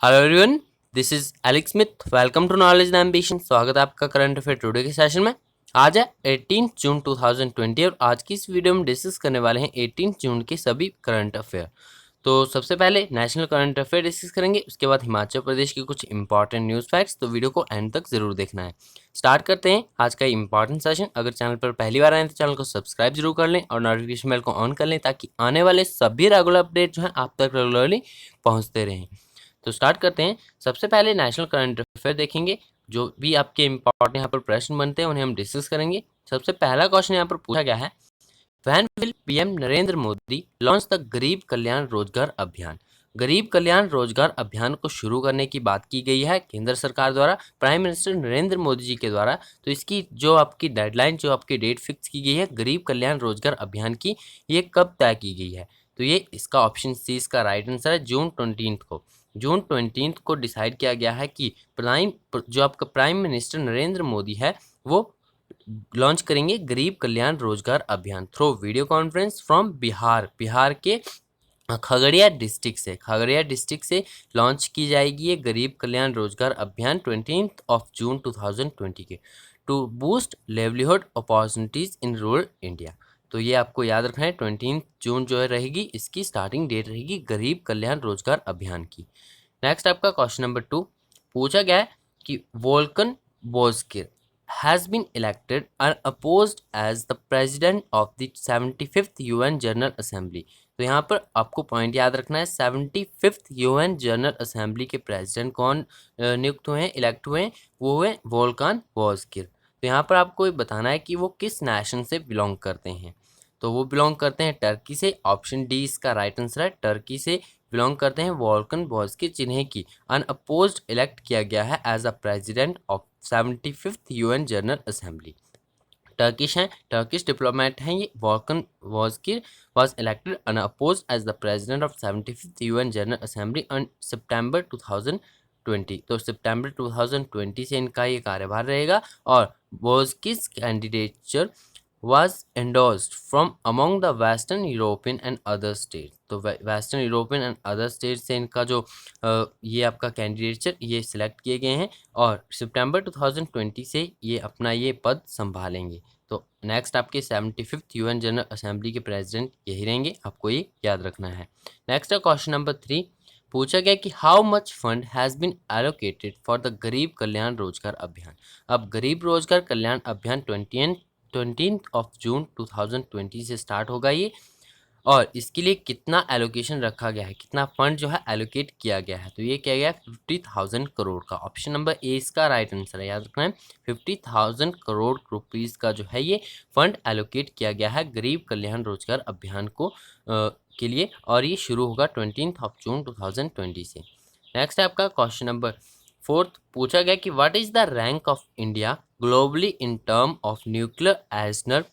Hello everyone, this is Alex Smith. Welcome to knowledge and ambition. स्वागत है आपका current affair today के session में। आज है 18 जून 2020 और आज की इस वीडियो में डिस्कस करने वाले हैं 18 जून के सभी करंट अफेयर। तो सबसे पहले नेशनल करंट अफेयर डिस्कस करेंगे, उसके बाद हिमाचल प्रदेश के कुछ इंपॉर्टेंट न्यूज़ फैक्ट्स। तो वीडियो को एंड तक जरूर देखना है। स्टार्ट करते हैं आज का इंपॉर्टेंट सेशन। अगर चैनल पर पहली बार आए तो चैनल को सब्सक्राइब जरूर कर लें और नोटिफिकेशन बेल को ऑन कर लें ताकि आने वाले सभी रेगुलर अपडेट जो है आप तक रेगुलरली पहुंचते रहें। तो स्टार्ट करते हैं। सबसे पहले नेशनल करंट अफेयर देखेंगे। जो भी आपके इंपॉर्टेंट यहाँ पर प्रश्न बनते हैं उन्हें हम डिस्कस करेंगे। सबसे पहला क्वेश्चन यहाँ पर पूछा गया है, when will PM Narendra Modi launch the Garib Kalyan रोजगार अभियान। गरीब कल्याण रोजगार अभियान को शुरू करने की बात की गई है केंद्र सरकार द्वारा, प्राइम मिनिस्टर नरेंद्र मोदी जी के द्वारा। तो इसकी जो आपकी डेडलाइन, जो आपकी डेट फिक्स की गई है गरीब कल्याण रोजगार अभियान की, ये कब तय की गई है? तो ये इसका ऑप्शन सी इसका राइट आंसर है, जून 20 को। जून 20 को डिसाइड किया गया है कि जो आपका प्राइम मिनिस्टर नरेंद्र मोदी है वो लॉन्च करेंगे गरीब कल्याण रोजगार अभियान through video conference from Bihar के खगड़िया डिस्ट्रिक्ट से लॉन्च की जाएगी ये गरीब कल्याण रोजगार अभियान 20 जून 2020 के, to boost livelihood opportunities in rural India. तो ये आपको याद रखना है, 20 जून जो है रहेगी इसकी स्टार्टिंग डेट रहेगी गरीब कल्याण रोजगार अभियान की। नेक्स्ट आपका क्वेश्चन नंबर 2 पूछा गया है कि Vulcan बोस्किर has been elected unopposed as the president of the 75th UN General Assembly। तो यहाँ पर आपको पॉइंट याद रखना है, 75th UN जनरल असेंबली के प्रेसिडेंट कौन नियुक्त हुए हैं, इलेक्ट हुए हैं? वो हुए वोल्कान बोस्किर। तो यहाँ पर आपको ये बताना है कि वो किस नेशन से बिलोंग करते हैं। तो वो बिलोंग करते हैं टर्की से। ऑप्शन डी इसका राइट आंसर है, टर्की से बिलोंग करते हैं वोल्कन बोस्किर, जिन्हें की अनअपोज्ड इलेक्ट किया गया है as a president of 75th UN general assembly. Turkish हैं, टर्किश डिप्लोमेट हैं ये। Volkan Bozkir was elected unopposed as the president of 75th UN general assembly on September 2020। तो सितंबर 2020 से इनका ये कार्यभार रहेगा और बोस्किस candidature was endorsed from among the Western European and other states। तो western European and other state से इनका जो ये आपका कैंडिडेचर ये सिलेक्ट किए गए हैं और सितंबर 2020 से ये अपना ये पद संभालेंगे। तो नेक्स्ट आपके 75th UN जनरल असेंबली के प्रेसिडेंट यही रहेंगे, आपको ये याद रखना है। नेक्स्ट है क्वेश्चन नंबर 3 पूछा गया कि how much fund has been allocated for the Garib Kalyan रोजगार अभियान। अब गरीब रोजगार कल्याण अभियान 20 जून 2020 से स्टार्ट होगा ये, और इसके लिए कितना एलोकेशन रखा गया है, कितना फंड जो है एलोकेट किया गया है? तो ये क्या गया, 50,000 करोड़ का। ऑप्शन नंबर ए इसका राइट आंसर है, याद रखना है। 50,000 करोड़ रुपीस का जो है ये फंड एलोकेट किया गया है गरीब कल्याण रोजगार अभियान को के लिए, और ये शुरू होगा 20 जून 2020 से। नेक्स्ट है आपका क्वेश्चन नंबर 4 पूछा गया कि what is the rank of India globally in term of nuclear Arsenal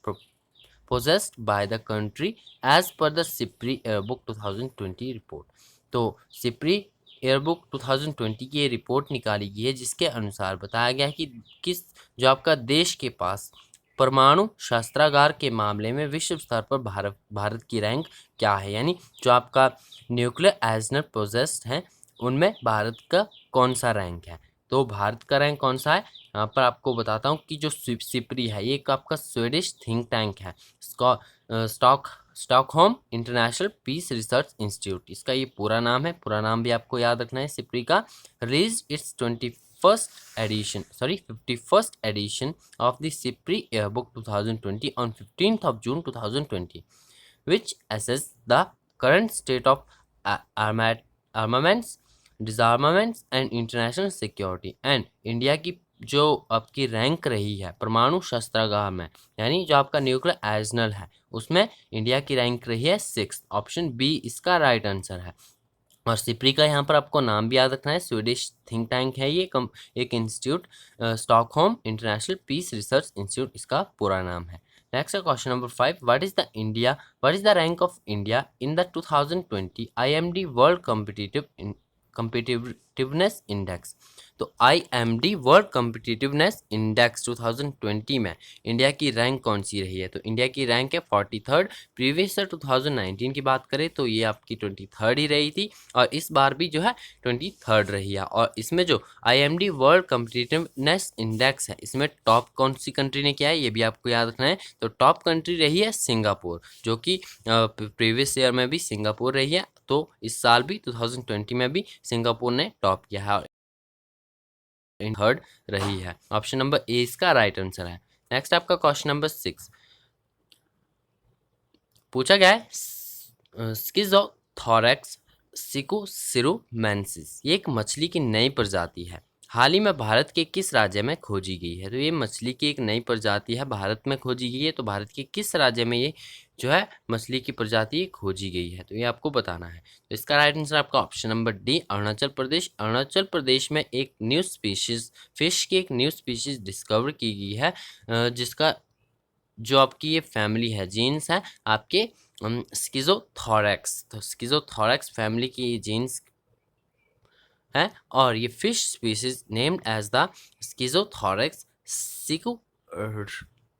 possessed by the country as per the SIPRI Airbook 2020 report. तो SIPRI एयरबुक 2020 की ये रिपोर्ट निकाली गई है जिसके अनुसार बताया गया है कि किस जो आपका देश के पास परमाणु शस्त्रागार के मामले में विश्व स्तर पर भारत की रैंक क्या है, यानी जो आपका न्यूक्लियर आर्सेनल पोजेस्ड हैं उनमें भारत का कौन सा रैंक है। तो भारत का रैंक कौन सा है, यहाँ पर आपको बताता हूँ कि जो सिपरी है ये एक आपका स्वीडिश थिंक टैंक है। Stockholm International Peace Research Institute, इसका ये पूरा नाम है, पूरा नाम भी आपको याद रखना है सिपरी का। Release it's 51st edition of the SIPRI Yearbook 2020 on 15th of June 2020, which assess the current state of armaments, disarmaments and international security and India की जो आपकी रैंक रही है परमाणु शस्त्रागार में, यानी जो आपका न्यूक्लियर आर्सेनल है उसमें इंडिया की रैंक रही है 6th। ऑप्शन बी इसका राइट आंसर है। और सिप्री का यहाँ पर आपको नाम भी याद रखना है, स्वीडिश थिंक टैंक है ये, एक institute, Stockholm International Peace Research Institute इसका पूरा नाम है। Next question number 5 what is the rank of India in the 2020 IMD World Competitiveness Index. तो IMD वर्ल्ड कॉम्पिटिटिवनेस इंडेक्स 2020 में इंडिया की रैंक कौन सी रही है? तो इंडिया की रैंक है 43rd। प्रीवियस ईयर 2019 की बात करें तो ये आपकी 23rd ही रही थी, और इस बार भी जो है 23rd रही है। और इसमें जो IMD वर्ल्ड कॉम्पिटिटिवनेस इंडेक्स है, इसमें टॉप कौन सी कंट्री ने किया है ये भी आपको याद रखना है। तो टॉप कंट्री रही है सिंगापुर, जो कि प्रीवियस ईयर में भी सिंगापुर रही है, तो इस साल भी 2020 में भी सिंगापुर ने टॉप किया है, थर्ड रही है। ऑप्शन नंबर ए इसका राइट आंसर है। नेक्स्ट आपका क्वेश्चन नंबर 6 पूछा गया है, स्किज़ोथोरैक्स सिकुसिरुमेंसिस ये एक मछली की नई प्रजाति है, हाल ही में भारत के किस राज्य में खोजी गई है? तो ये मछली की एक नई प्रजाति है, भारत में खोजी गई है, तो भारत के किस राज्य में ये जो है मछली की प्रजाति खोजी गई है? तो ये आपको बताना है। तो इसका राइट आंसर आपका option number D, Arunachal Pradesh. Arunachal Pradesh में एक न्यू स्पीशीज फिश की एक न्यू स्पीशीज डिस्कवर की गई है, जिसका जो आपकी ये फैमिली है, जीन्स है आपके स्किज़ोथोरैक्स। तो स्किज़ोथोरैक्स फैमिली की जीन्स है, और ये fish species named as the Schizothorax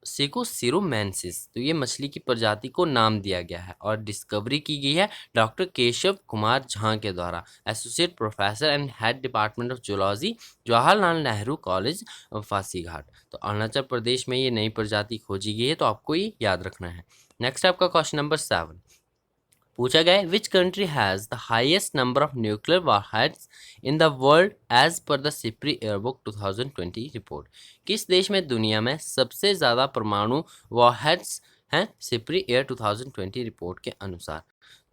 sikusirumensis. तो ये मछली की प्रजाति को नाम दिया गया है और डिस्कवरी की गई है डॉक्टर केशव कुमार झा के द्वारा, associate professor and head department of zoology, Jawaharlal Nehru college Pasighat. तो अरुणाचल प्रदेश में ये नई प्रजाति खोजी गई है, तो आपको ये याद रखना है। नेक्स्ट आपका क्वेश्चन नंबर 7 पूछा गया है, which country has the highest number of nuclear warheads in the world as per the SIPRI yearbook 2020 report? किस देश में दुनिया में सबसे ज़्यादा परमाणु वारहेड्स हैं सिप्री एयर 2020 रिपोर्ट के अनुसार?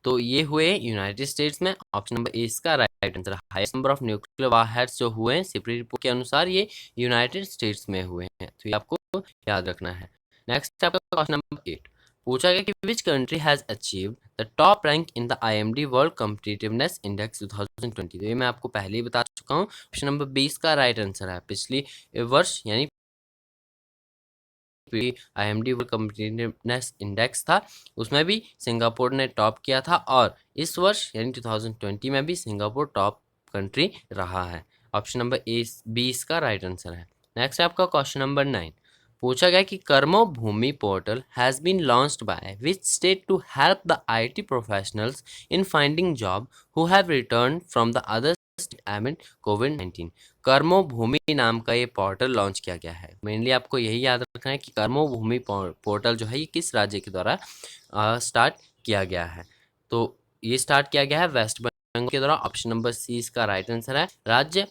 तो ये हुए यूनाइटेड स्टेट्स में। ऑप्शन नंबर ए इसका right answer. Highest number of nuclear warheads जो हुए हैं सिप्री रिपोर्ट के अनुसार ये यूनाइटेड स्टेट्स में हुए हैं, तो ये आपको याद रखना है। नेक्स्ट आपका क्वेश्चन नंबर 8 पूछा गया कि विच country has achieved the top rank in the IMD World Competitiveness Index 2020? तो ये मैं आपको पहले ही बता चुका हूँ, ऑप्शन नंबर 20 का राइट आंसर है। पिछली वर्ष यानी IMD वर्ल्ड कॉम्पिटिटिवनेस इंडेक्स था, उसमें भी सिंगापुर ने टॉप किया था, और इस वर्ष यानी 2020 में भी सिंगापुर टॉप कंट्री रहा है। ऑप्शन नंबर ए 20 का राइट आंसर है। नेक्स्ट आपका क्वेश्चन नंबर 9 पूछा गया कि Karmo Bhumi portal has been launched by which state to help the IT professionals in finding job who have return from the other amid कोविड-19। कर्मो भूमि नाम का ये पोर्टल लॉन्च किया गया है। मेनली आपको यही याद रखना है कि कर्मो भूमि पोर्टल जो है ये किस राज्य के द्वारा स्टार्ट किया गया है? तो ये स्टार्ट किया गया है वेस्ट बंगाल के द्वारा। ऑप्शन नंबर सी इसका राइट आंसर है। राज्य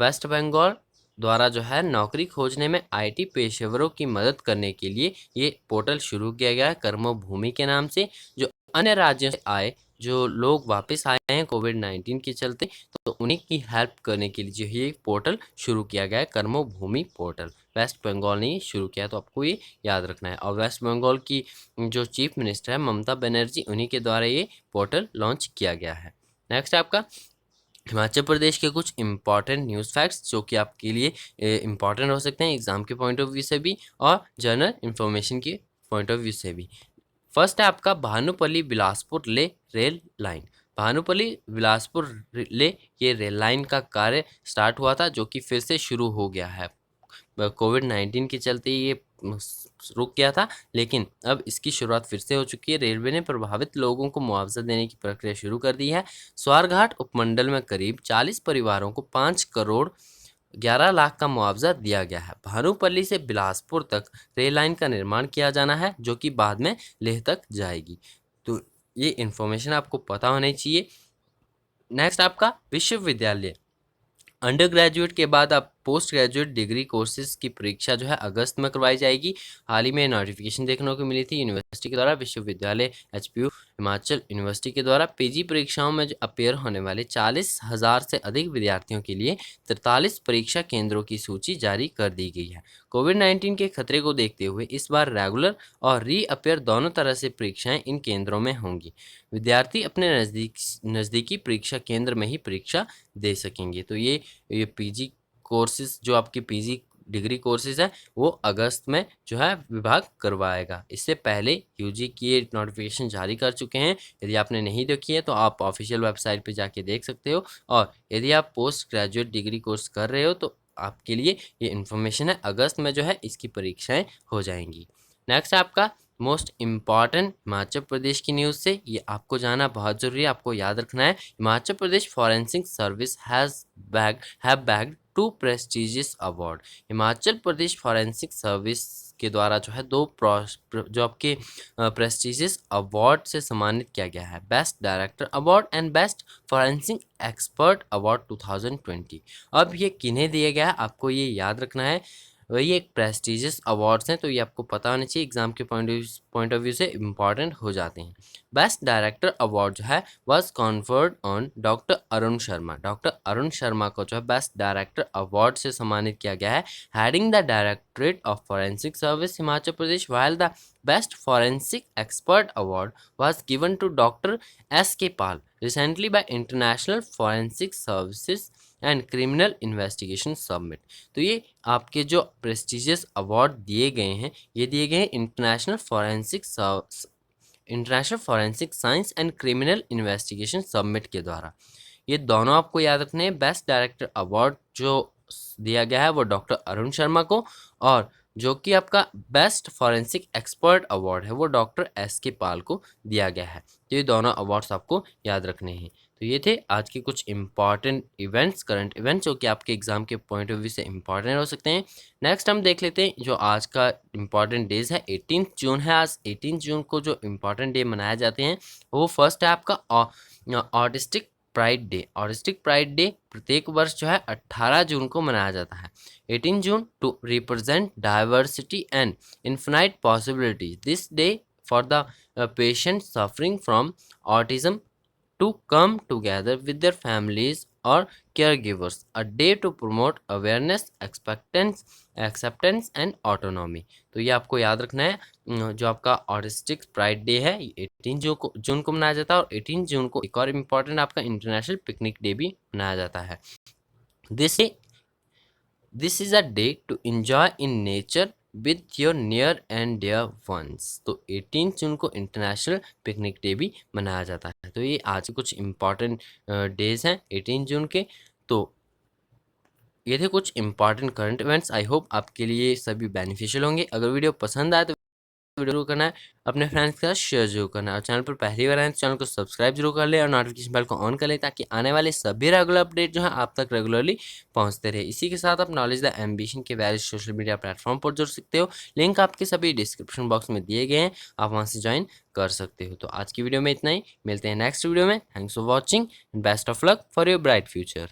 वेस्ट बंगाल द्वारा जो है नौकरी खोजने में IT पेशेवरों की मदद करने के लिए ये पोर्टल शुरू किया गया है कर्मो भूमि के नाम से। जो अन्य राज्यों से आए जो लोग वापस आए हैं कोविड-19 के चलते, तो उन्हीं की हेल्प करने के लिए जो ये पोर्टल शुरू किया गया है कर्मो भूमि पोर्टल। वेस्ट बंगाल ने ये शुरू किया, तो आपको ये याद रखना है। और वेस्ट बंगाल की जो चीफ मिनिस्टर है ममता बनर्जी, उन्हीं के द्वारा ये पोर्टल लॉन्च किया गया है। नेक्स्ट आपका हिमाचल प्रदेश के कुछ इंपॉर्टेंट न्यूज़ फैक्ट्स जो कि आपके लिए इंपॉर्टेंट हो सकते हैं एग्जाम के पॉइंट ऑफ व्यू से भी और जनरल इंफॉर्मेशन के पॉइंट ऑफ व्यू से भी। फर्स्ट है आपका भानुपल्ली बिलासपुर ले रेल लाइन। भानुपल्ली बिलासपुर ले ये रेल लाइन का कार्य स्टार्ट हुआ था, जो कि फिर से शुरू हो गया है। कोविड-19 के चलते ये रुक गया था, लेकिन अब इसकी शुरुआत फिर से हो चुकी है। रेलवे ने प्रभावित लोगों को मुआवजा देने की प्रक्रिया शुरू कर दी है। स्वारघाट उपमंडल में करीब 40 परिवारों को 5 करोड़ 11 लाख का मुआवजा दिया गया है। भानुपल्ली से बिलासपुर तक रेल लाइन का निर्माण किया जाना है, जो कि बाद में लेह तक जाएगी। तो ये इन्फॉर्मेशन आपको पता होनी चाहिए। नेक्स्ट आपका विश्वविद्यालय अंडर ग्रेजुएट के बाद अब पोस्ट ग्रेजुएट डिग्री कोर्सेज की परीक्षा जो है अगस्त में करवाई जाएगी। हाल ही में नोटिफिकेशन देखने को मिली थी यूनिवर्सिटी के द्वारा। विश्वविद्यालय HPU हिमाचल यूनिवर्सिटी के द्वारा PG परीक्षाओं में अपेयर होने वाले 40,000 से अधिक विद्यार्थियों के लिए 43 परीक्षा केंद्रों की सूची जारी कर दी गई है। कोविड-19 के खतरे को देखते हुए इस बार रेगुलर और रीअपेयर दोनों तरह से परीक्षाएं इन केंद्रों में होंगी। विद्यार्थी अपने नज़दीकी परीक्षा केंद्र में ही परीक्षा दे सकेंगे। तो ये PG कोर्सेज जो आपके PG डिग्री कोर्सेज हैं वो अगस्त में जो है विभाग करवाएगा। इससे पहले यूजी की ये नोटिफिकेशन जारी कर चुके हैं। यदि आपने नहीं देखी है तो आप ऑफिशियल वेबसाइट पे जाके देख सकते हो। और यदि आप पोस्ट ग्रेजुएट डिग्री कोर्स कर रहे हो तो आपके लिए ये इन्फॉर्मेशन है, अगस्त में जो है इसकी परीक्षाएं हो जाएंगी। नेक्स्ट आपका मोस्ट इम्पॉर्टेंट हिमाचल प्रदेश की न्यूज़ से, ये आपको जाना बहुत ज़रूरी है, आपको याद रखना है। Himachal Pradesh forensic service have bagged 2 prestigious award. Himachal Pradesh forensic service के द्वारा जो है जो आपके प्रेस्टिजियस अवार्ड से सम्मानित किया गया है, best director award and best forensic expert award 2020। अब ये किन्हें दिया गया है आपको ये याद रखना है। वही एक प्रेस्टिजियस अवार्ड्स हैं तो ये आपको पता होना चाहिए, एग्जाम के पॉइंट ऑफ व्यू से इम्पॉर्टेंट हो जाते हैं। बेस्ट डायरेक्टर अवार्ड जो है was conferred on doctor Arun Sharma. Doctor Arun Sharma को जो है बेस्ट डायरेक्टर अवार्ड से सम्मानित किया गया है, heading the directorate of forensic service Himachal Pradesh, while the best forensic expert award was given to Dr. S.K. Pal recently by International Forensic Services and criminal investigation submit. तो ये आपके जो प्रेस्टिजियस अवार्ड दिए गए हैं ये दिए गए हैं international forensic science and criminal investigation submit के द्वारा। ये दोनों आपको याद रखने हैं। बेस्ट डायरेक्टर अवार्ड जो दिया गया है वो डॉक्टर अरुण शर्मा को, और जो कि आपका बेस्ट फॉरेंसिक एक्सपर्ट अवार्ड है वो डॉक्टर S.K. पाल को दिया गया है। तो ये दोनों अवार्ड्स आपको याद रखने हैं। तो ये थे आज के कुछ इंपॉर्टेंट इवेंट्स, करंट इवेंट्स जो कि आपके एग्जाम के पॉइंट ऑफ व्यू से इंपॉर्टेंट हो सकते हैं। नेक्स्ट हम देख लेते हैं जो आज का इंपॉर्टेंट डेज है। 18 जून है आज। 18 जून को जो इंपॉर्टेंट डे मनाए जाते हैं वो फर्स्ट है आपका autistic pride day. Autistic pride day प्रत्येक वर्ष जो है 18 जून को मनाया जाता है। 18 June to represent diversity and infinite possibilities, this day for the patient suffering from autism to come together with their families or caregivers, a day to promote awareness, acceptance and autonomy। तो ये आपको याद रखना है। जो आपका autistic pride day है 18 जून को मनाया जाता है, और 18 जून को एक और इम्पॉर्टेंट आपका इंटरनेशनल पिकनिक डे भी मनाया जाता है। This is a day to enjoy in nature with your near and dear ones. तो 18 जून को इंटरनेशनल पिकनिक डे भी मनाया जाता है। तो ये आज कुछ इंपॉर्टेंट डेज हैं 18 जून के। तो ये थे कुछ important current events. I hope आपके लिए सभी बेनिफिशियल होंगे। अगर वीडियो पसंद आए तो वीडियो जरूर करना है, अपने फ्रेंड्स के साथ शेयर जरूर करना है, और चैनल पर पहली बार आए तो चैनल को सब्सक्राइब जरूर कर ले और नोटिफिकेशन बेल को ऑन कर ले ताकि आने वाले सभी रेगुलर अपडेट जो है आप तक रेगुलरली पहुंचते रहे। इसी के साथ आप नॉलेज द एम्बिशन के वेरियस सोशल मीडिया प्लेटफॉर्म पर जुड़ सकते हो। लिंक आपके सभी डिस्क्रिप्शन बॉक्स में दिए गए हैं, आप वहाँ से ज्वाइन कर सकते हो। तो आज की वीडियो में इतना ही, मिलते हैं नेक्स्ट वीडियो में। Thanks for watching and best of luck for your bright future.